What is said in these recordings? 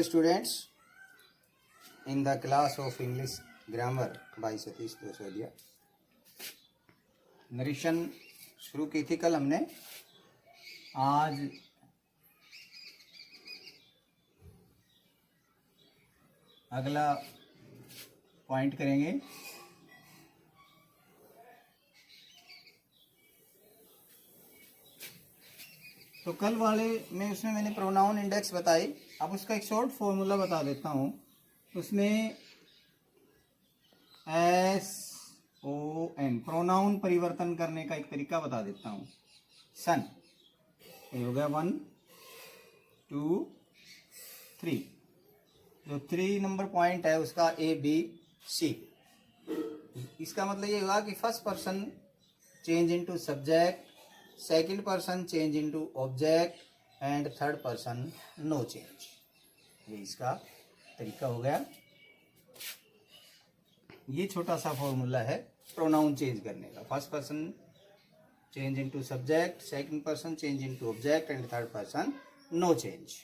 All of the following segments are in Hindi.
students, in the class of English grammar by Satish Dosodiya. Narration शुरू की थी कल हमने। आज अगला पॉइंट करेंगे। तो कल वाले में उसमें मैंने प्रोनाउन इंडेक्स बताई। अब उसका एक शॉर्ट फॉर्मूला बता देता हूँ। उसमें SON प्रोनाउन परिवर्तन करने का एक तरीका बता देता हूँ। सन ये हो गया 1 2 3। जो 3 नंबर पॉइंट है उसका ABC। इसका मतलब ये हुआ कि first person change into subject, second person change into object and third person no change. ये इसका तरीका हो गया। ये छोटा सा फॉर्मूला है प्रोनाउन चेंज करने का। First person change into subject, second person change into object and third person no change.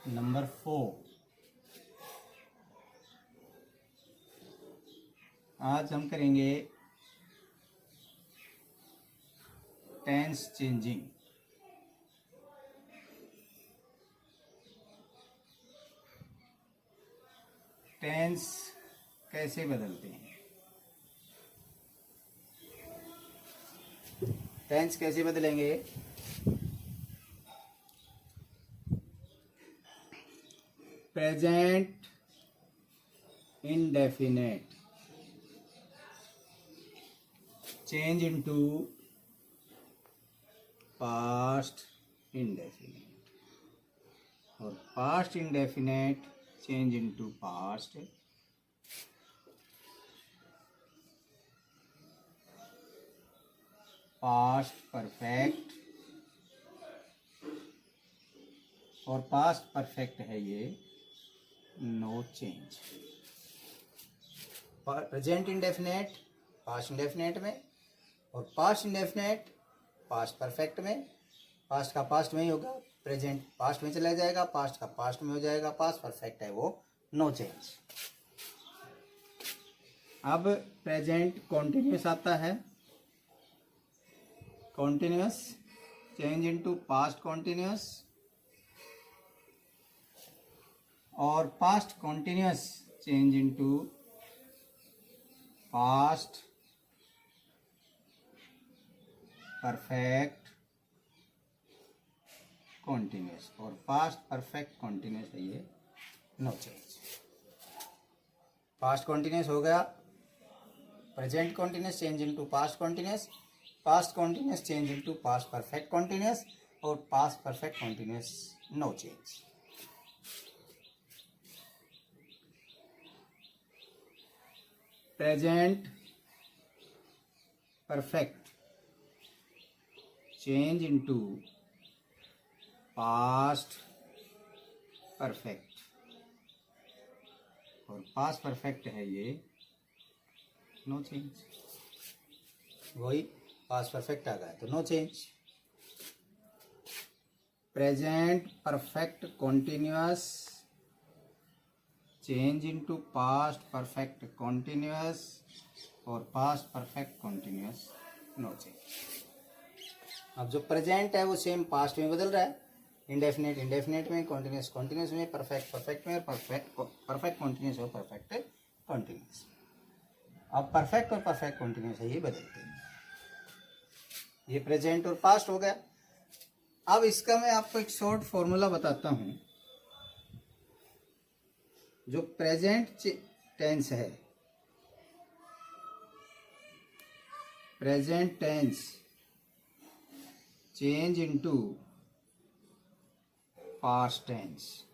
Number 4, आज हम करेंगे टेंस चेंजिंग। टेंस कैसे बदलते हैं? टेंस कैसे बदलेंगे? Present indefinite change into past indefinite और past indefinite change into past past perfect और पास्ट परफेक्ट है ये no change. Present indefinite past indefinite में और पास्ट इंडेफिनेट पास्ट परफेक्ट में। पास्ट का पास्ट में ही होगा, प्रेजेंट पास्ट में चला जाएगा, पास्ट का पास्ट में हो जाएगा, पास्ट परफेक्ट है वो नो चेंज। अब प्रेजेंट कॉन्टिन्यूस आता है। Continuous change into past continuous और past continuous change into past perfect continuous और पास्ट परफेक्ट कॉन्टिन्यूस है ये नो चेंज। पास्ट कॉन्टिन्यूस हो गया, present continuous change into past continuous, past continuous change into past perfect continuous और past perfect continuous no change. Present perfect change into past perfect और पास्ट परफेक्ट है ये नो चेंज। वही पास्ट परफेक्ट आ गया तो no change. Present perfect continuous change into past perfect continuous और past perfect continuous no change. अब जो प्रेजेंट है वो सेम पास्ट में बदल रहा है। इंडेफिनेट इंडेफिनेट में, कॉन्टिन्यूस कॉन्टिन्यूस में, परफेक्ट परफेक्ट में और परफेक्ट कॉन्टिन्यूस और परफेक्ट कॉन्टिन्यूस। अब परफेक्ट और परफेक्ट कॉन्टिन्यूस है ये बदलते हैं। ये प्रेजेंट और पास्ट हो गया। अब इसका मैं आपको एक शॉर्ट फॉर्मूला बताता हूं। जो प्रेजेंट टेंस है, present tense change into past tense.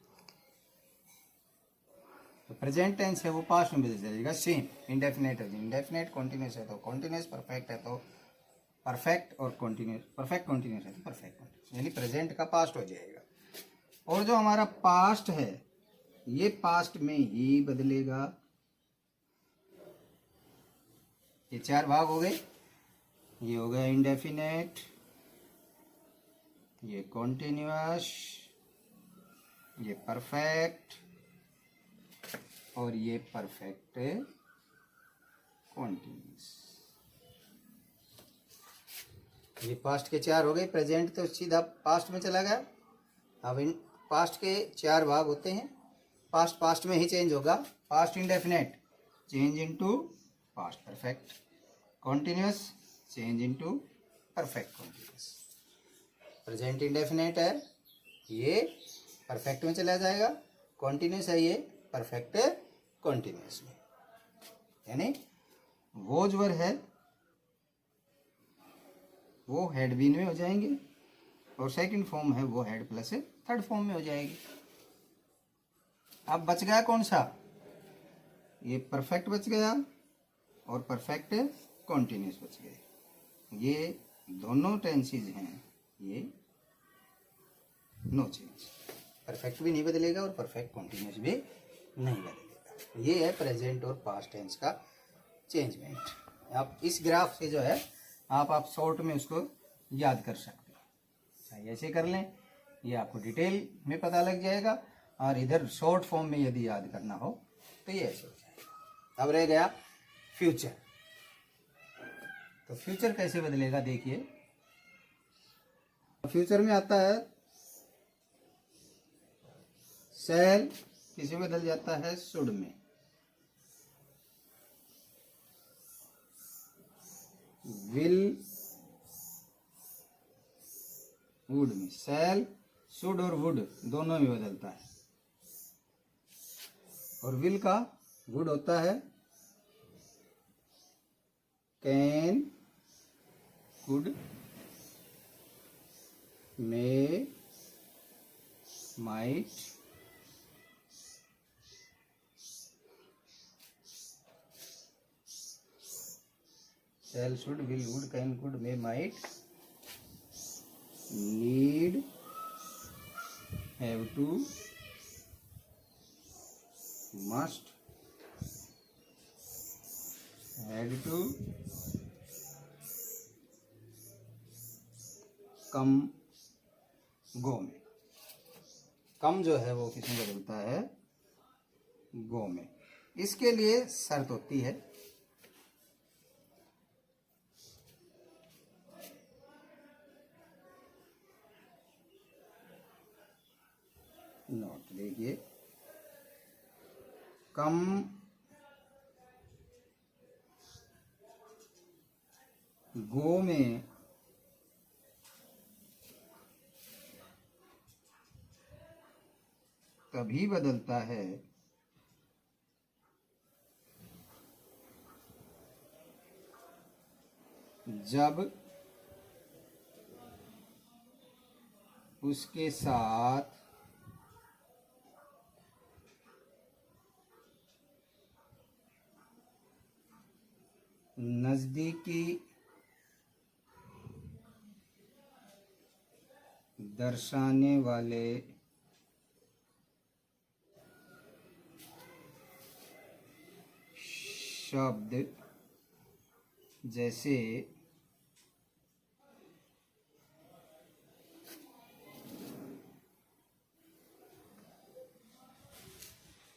तो प्रेजेंट टेंस है वो पास्ट में बदल जाएगा। सेम इंडेफिनेट है, इंडेफिनेट कॉन्टिन्यूस है तो कॉन्टिन्यूस, परफेक्ट है तो परफेक्ट और कॉन्टिन्यूस, परफेक्ट कॉन्टिन्यूस है तो परफेक्ट कॉन्टिन्यूस, यानी प्रेजेंट का पास्ट हो जाएगा। और जो हमारा पास्ट है ये पास्ट में ही बदलेगा। ये 4 भाग हो गए। ये हो गया इंडेफिनेट, ये कॉन्टिन्यूअस, ये परफेक्ट और ये परफेक्ट कॉन्टिन्यूअस। ये पास्ट के 4 हो गए। प्रेजेंट तो सीधा पास्ट में चला गया। अब इन पास्ट के 4 भाग होते हैं। पास्ट पास्ट में ही चेंज होगा। Past indefinite change into past perfect, continuous change into perfect continuous. Present indefinite है, ये परफेक्ट में चला जाएगा। कॉन्टिन्यूअस है, ये परफेक्ट कॉन्टिन्यूअस में। यानी वो जो है वो हैड बीन में हो जाएंगे और सेकंड फॉर्म है वो हैड प्लस थर्ड फॉर्म में हो जाएगी। अब बच गया कौन सा? ये परफेक्ट बच गया और परफेक्ट कॉन्टिन्यूअस बच गए। ये दोनों टेंसेज हैं, ये नो चेंज। परफेक्ट भी नहीं बदलेगा और परफेक्ट कॉन्टिन्यूअस भी नहीं बदलेगा। ये है प्रेजेंट और पास्ट टेंस का चेंजमेंट। आप इस ग्राफ से जो है आप शॉर्ट में उसको याद कर सकते हैं। चाहे ऐसे कर लें, ये आपको डिटेल में पता लग जाएगा, और इधर शॉर्ट फॉर्म में यदि याद करना हो तो ये ऐसे हो जाएगा। अब रह गया फ्यूचर। तो फ्यूचर कैसे बदलेगा देखिए। फ्यूचर में आता है शैल, किसी में बदल जाता है शुड में। विल वुड में। शैल शुड और वुड दोनों में बदलता है। और विल का वुड होता है can, could, may, might, shall, should, will, would, can, could, may, might, need, have to, must, had to, come, go में। कम जो है वो किसमें बदलता है? गो में। इसके लिए शर्त होती है नोट, देखिए कम गो में तभी बदलता है जब उसके साथ नजदीकी दर्शाने वाले शब्द जैसे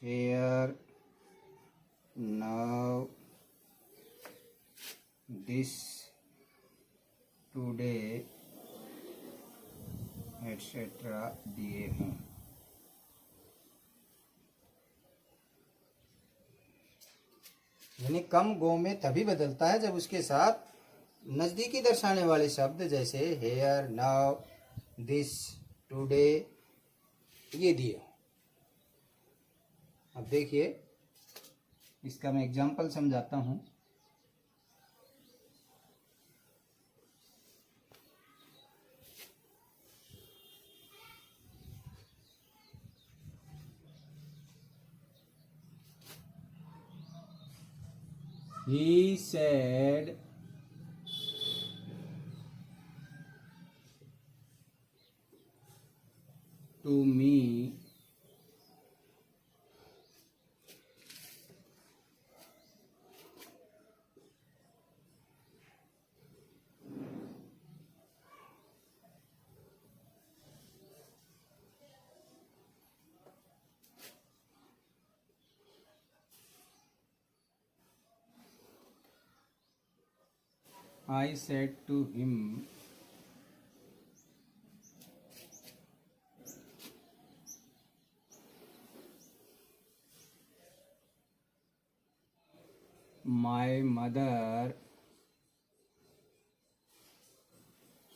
here, now, this, today, etc. दिए हों। यानी कम गो में तभी बदलता है जब उसके साथ नजदीकी दर्शाने वाले शब्द जैसे हेयर, नाउ, दिस, टुडे ये दिए हों। अब देखिए इसका मैं एग्जांपल समझाता हूं। He said to me I said to him, my mother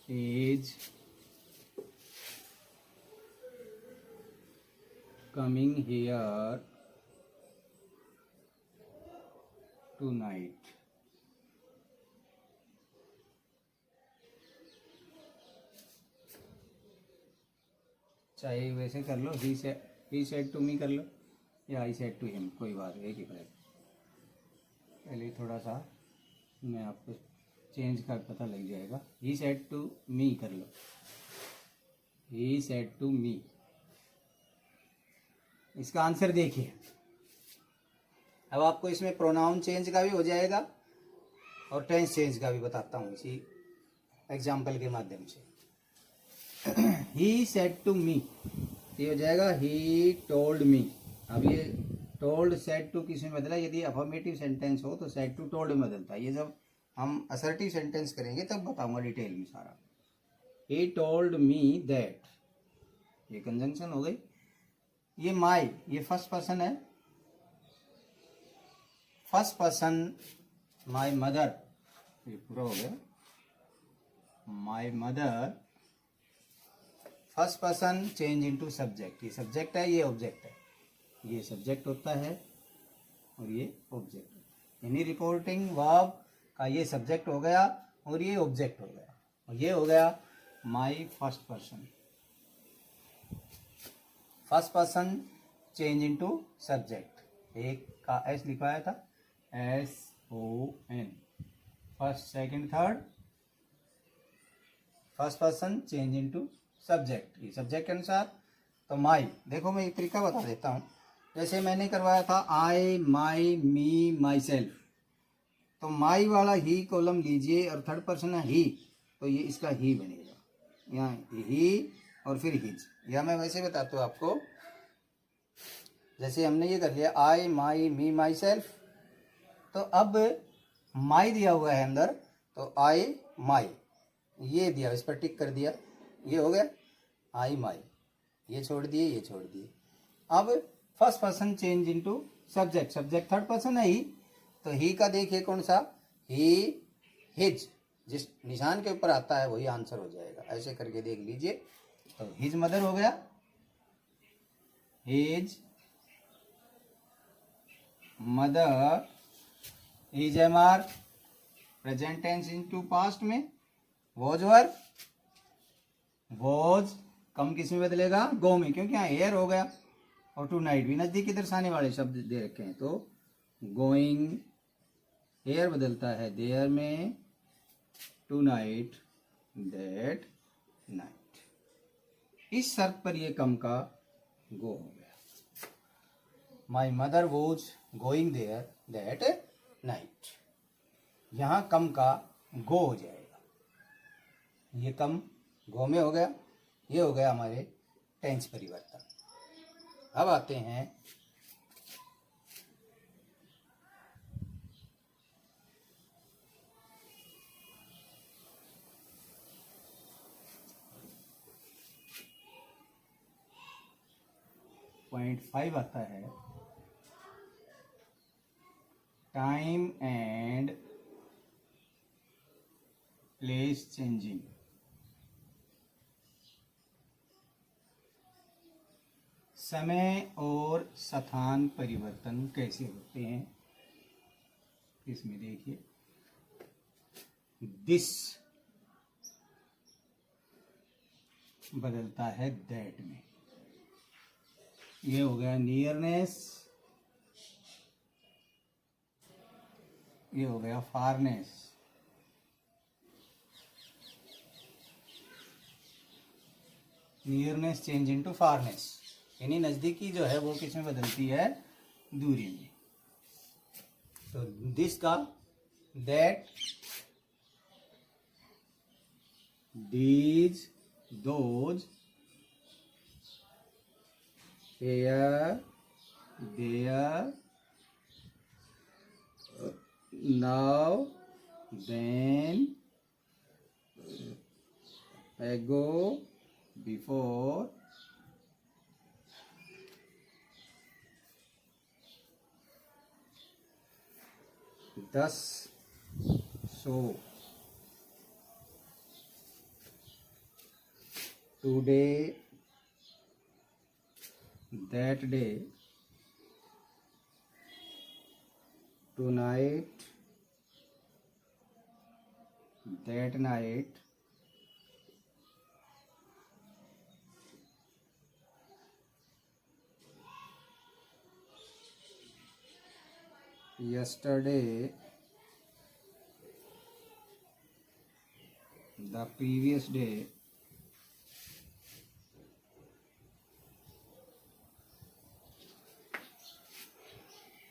is coming here tonight. चाहे वैसे कर लो, ही सेड टू मी कर लो, या आई सेड टू हिम, कोई बात एक ही फर्क। पहले थोड़ा सा मैं आपको चेंज का पता लग जाएगा। ही सेड टू मी कर लो, ही सेड टू मी। इसका आंसर देखिए। अब आपको इसमें प्रोनाउन चेंज का भी हो जाएगा और टेंस चेंज का भी बताता हूँ इसी एग्जाम्पल के माध्यम से। ही सेड टू मी, ये हो जाएगा ही टोल्ड मी। अब ये टोल्ड सेड टू किस में बदला? यदि अफर्मेटिव सेंटेंस हो तो सेड टू टोल्ड में बदलता है। ये जब हम असर्टिव सेंटेंस करेंगे तब बताऊंगा डिटेल में सारा। ही टोल्ड मी दैट, ये कंजंक्शन हो गई। ये माई, ये फर्स्ट पर्सन है, फर्स्ट पर्सन माई मदर, ये पूरा हो गया। My mother, first person change into subject, ये सब्जेक्ट है, ये ऑब्जेक्ट है। ये सब्जेक्ट होता है और ये ऑब्जेक्ट, यानी रिपोर्टिंग वर्ब का ये सब्जेक्ट हो गया और ये ऑब्जेक्ट हो गया, और ये हो गया my first person. First person change into subject, एक का एस लिखवाया था, SON, first second third, first person change into subject, ये सब्जेक्ट के अनुसार। तो माई, देखो मैं एक तरीका बता देता हूँ। जैसे मैंने करवाया था आई, माई, मी, माई सेल्फ, तो माई वाला ही कॉलम लीजिए और थर्ड पर्सन है ही, तो ये इसका ही बनेगा, यहाँ ही और फिर हिज। या मैं वैसे बताता हूँ आपको, जैसे हमने ये कर लिया आई, माई, मी, माई सेल्फ, तो अब माई दिया हुआ है अंदर, तो आई माई ये दिया, इस पर टिक कर दिया, ये हो गया आई माई, ये छोड़ दिए, ये छोड़ दिए। अब first person change into subject, subject third person है ही, तो ही का देखिए कौन सा, ही हिज, जिस निशान के ऊपर आता है वही आंसर हो जाएगा। ऐसे करके देख लीजिए, तो हिज मदर हो गया, his mother, his M R present tense into past में, वॉज वर, वॉज कम किस में बदलेगा? गो में, क्योंकि यहाँ एयर हो गया, और टू नाइट भी नजदीकी दर्शाने वाले शब्द दे रखे हैं, तो गोइंग एयर बदलता है देयर में, टू नाइट दैट नाइट। इस शर्त पर ये कम का गो हो गया। My mother was going there that night, यहाँ कम का गो हो जाएगा, ये कम गो में हो गया, ये हो गया हमारे टेंस परिवर्तन। अब आते हैं पॉइंट 5 आता है टाइम एंड प्लेस चेंजिंग। समय और स्थान परिवर्तन कैसे होते हैं इसमें देखिए। दिस बदलता है दैट में, ये हो गया नियरनेस, ये हो गया फारनेस, नियरनेस चेंज इनटू फारनेस, यानी नजदीकी जो है वो किस में बदलती है? दूरी में। तो दिस का that, these, those, here, there, now, then, ago before thus so today that day tonight that night yesterday the previous day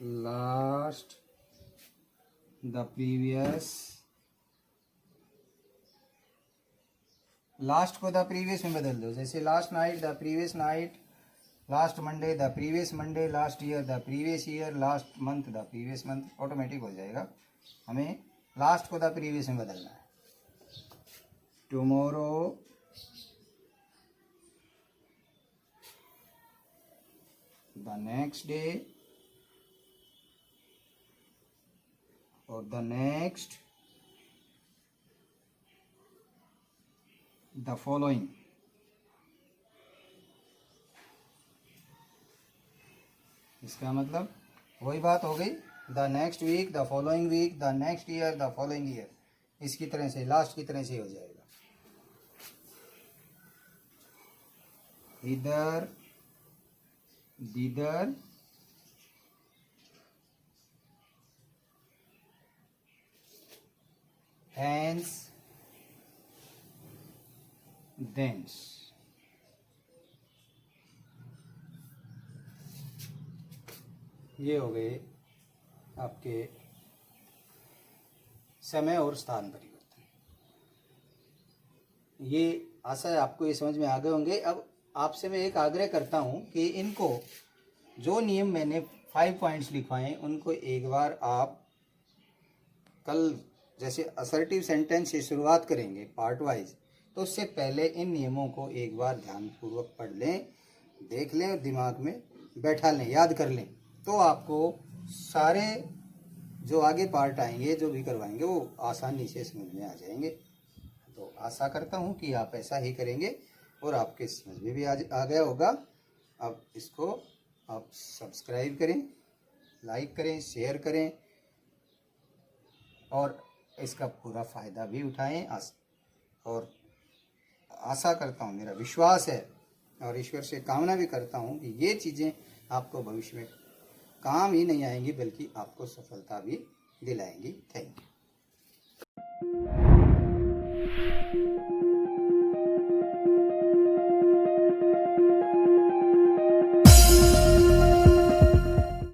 last the previous last को द प्रीवियस में बदल दो, जैसे last night the previous night, last Monday the previous Monday, last year the previous year, last month the previous month, automatic हो जाएगा। हमें लास्ट को द प्रीवियस में बदलना है। टुमारो द नेक्स्ट डे और द नेक्स्ट द फॉलोइंग। इसका मतलब वही बात हो गई, the next week, the following week, the next year, the following year, इसकी तरह से लास्ट की तरह से हो जाएगा। इधर दिदर हैंस देंस। ये हो गए आपके समय और स्थान परिवर्तन। ये आशा है आपको ये समझ में आ गए होंगे। अब आपसे मैं एक आग्रह करता हूँ कि इनको जो नियम मैंने 5 पॉइंट्स लिखवाए उनको एक बार आप कल जैसे असर्टिव सेंटेंस से शुरुआत करेंगे पार्ट वाइज, तो उससे पहले इन नियमों को एक बार ध्यानपूर्वक पढ़ लें, देख लें और दिमाग में बैठा लें, याद कर लें, तो आपको सारे जो आगे पार्ट आएंगे जो भी करवाएंगे वो आसानी से समझ में आ जाएंगे। तो आशा करता हूँ कि आप ऐसा ही करेंगे और आपके समझ में भी आ गया होगा। अब इसको आप सब्सक्राइब करें, लाइक करें, शेयर करें और इसका पूरा फ़ायदा भी उठाएं। और आशा करता हूँ, मेरा विश्वास है और ईश्वर से कामना भी करता हूँ कि ये चीज़ें आपको भविष्य में काम ही नहीं आएंगी बल्कि आपको सफलता भी दिलाएंगी। Thank you.